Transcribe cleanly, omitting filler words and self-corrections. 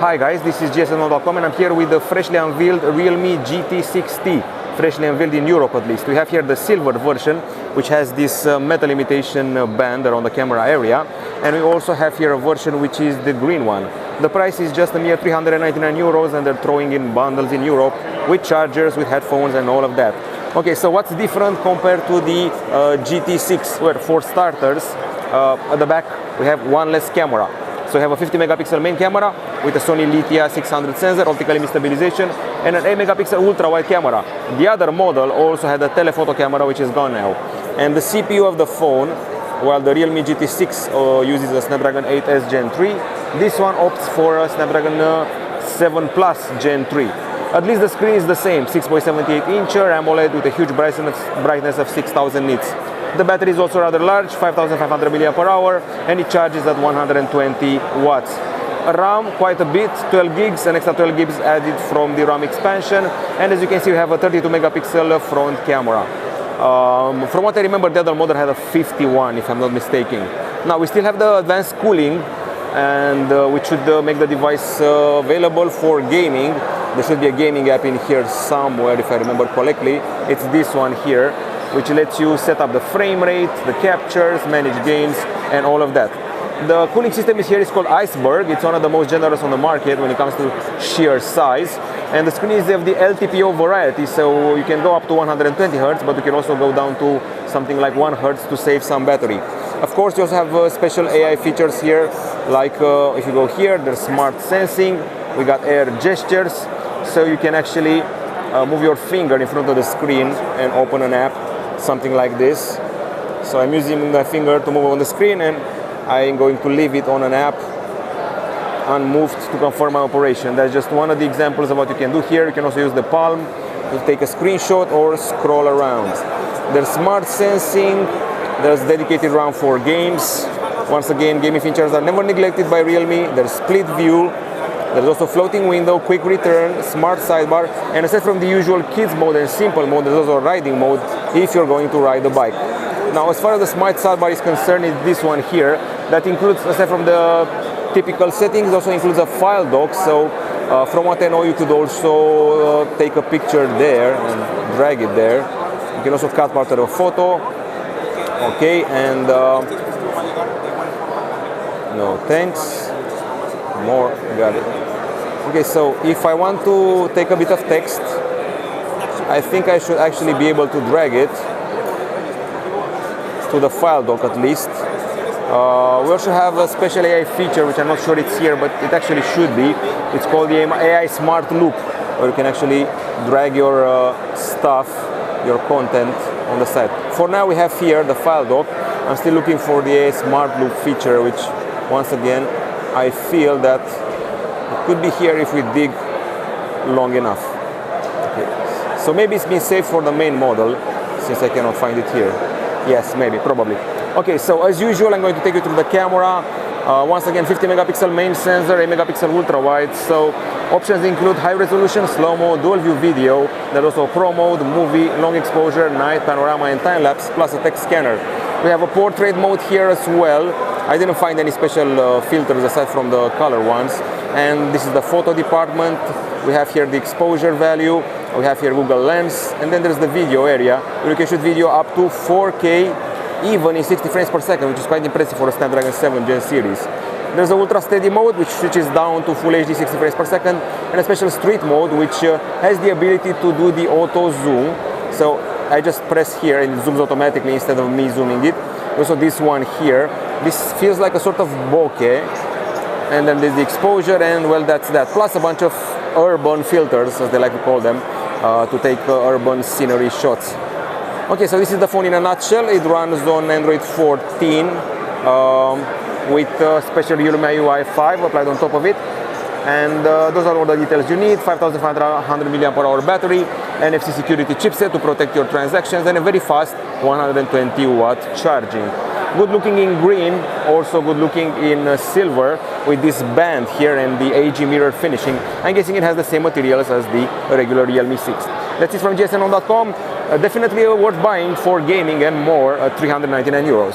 Hi guys, this is GSMDome and I'm here with the freshly unveiled Realme GT 6T, freshly unveiled in Europe at least. We have here the silver version, which has this metal imitation band around the camera area, and we also have here a version which is the green one. The price is just a mere 399 euros and they're throwing in bundles in Europe with chargers, with headphones and all of that. Okay, so what's different compared to the GT6, where for starters, at the back we have one less camera. So we have a 50 megapixel main camera with a Sony Litia 600 sensor, optical image stabilization, and an 8 megapixel ultra wide camera. The other model also had a telephoto camera, which is gone now. And the CPU of the phone, while the Realme GT6 uses a Snapdragon 8S Gen 3, this one opts for a Snapdragon 7 Plus Gen 3. At least the screen is the same, 6.78 incher AMOLED with a huge brightness of 6000 nits. The battery is also rather large, 5500 mAh, and it charges at 120 watts. RAM, quite a bit, 12 gigs, an extra 12 gigs added from the RAM expansion, and as you can see we have a 32 megapixel front camera. From what I remember, the other model had a 51, if I'm not mistaken. Now we still have the advanced cooling, and which should make the device available for gaming. There should be a gaming app in here somewhere, if I remember correctly. It's this one here, which lets you set up the frame rate, the captures, manage games, and all of that. The cooling system here is called Iceberg. It's one of the most generous on the market when it comes to sheer size. And the screen is of the LTPO variety, so you can go up to 120 Hz, but you can also go down to something like 1 Hz to save some battery. Of course, you also have special AI features here, like if you go here, there's smart sensing, we got air gestures, so you can actually move your finger in front of the screen and open an app, something like this. So I'm using my finger to move on the screen, and I'm going to leave it on an app unmoved to confirm my operation. That's just one of the examples of what you can do here. You can also use the palm to take a screenshot or scroll around. There's smart sensing, there's dedicated RAM for games. Once again, gaming features are never neglected by Realme. There's split view, there's also floating window, quick return, smart sidebar, and aside from the usual kids mode and simple mode, there's also a riding mode if you're going to ride the bike. Now, as far as the smart sidebar is concerned, it's this one here. That includes, aside from the typical settings, it also includes a file dock. So from what I know, you could also take a picture there and drag it there. You can also cut part of a photo. Okay, and no thanks. More, got it. Okay, so if I want to take a bit of text, I think I should actually be able to drag it to the file dock at least. We also have a special AI feature, which I'm not sure it's here, but it actually should be. It's called the AI Smart Loop, where you can actually drag your stuff, your content on the side. For now, we have here the file dock. I'm still looking for the AI Smart Loop feature, which once again, I feel that it could be here if we dig long enough. Okay. So maybe it's been saved for the main model, since I cannot find it here. Yes, maybe, probably. Okay, so as usual, I'm going to take you through the camera. Once again, 50 megapixel main sensor, 8 megapixel ultra wide. So options include high resolution, slow-mo, dual view video. There's also pro mode, movie, long exposure, night, panorama, and time lapse, plus a text scanner. We have a portrait mode here as well. I didn't find any special filters aside from the color ones. And this is the photo department. We have here the exposure value. We have here Google Lens. And then there's the video area, where you can shoot video up to 4K, even in 60 frames per second, which is quite impressive for a Snapdragon 7 Gen series. There's a ultra steady mode, which switches down to full HD 60 frames per second, and a special street mode, which has the ability to do the auto zoom. So I just press here and it zooms automatically instead of me zooming it. Also this one here, this feels like a sort of bokeh, and then there's the exposure, and well, that's that. Plus a bunch of urban filters, as they like to call them, to take urban scenery shots. Okay, so this is the phone in a nutshell. It runs on Android 14 with special Realme UI 5 applied on top of it. And those are all the details you need. 5500 mAh battery, NFC security chipset to protect your transactions, and a very fast 120 watt charging. Good looking in green, also good looking in silver with this band here and the AG mirror finishing. I'm guessing it has the same materials as the regular Realme 6. That's it from GSMDome.com. Definitely worth buying for gaming and more at 399 euros.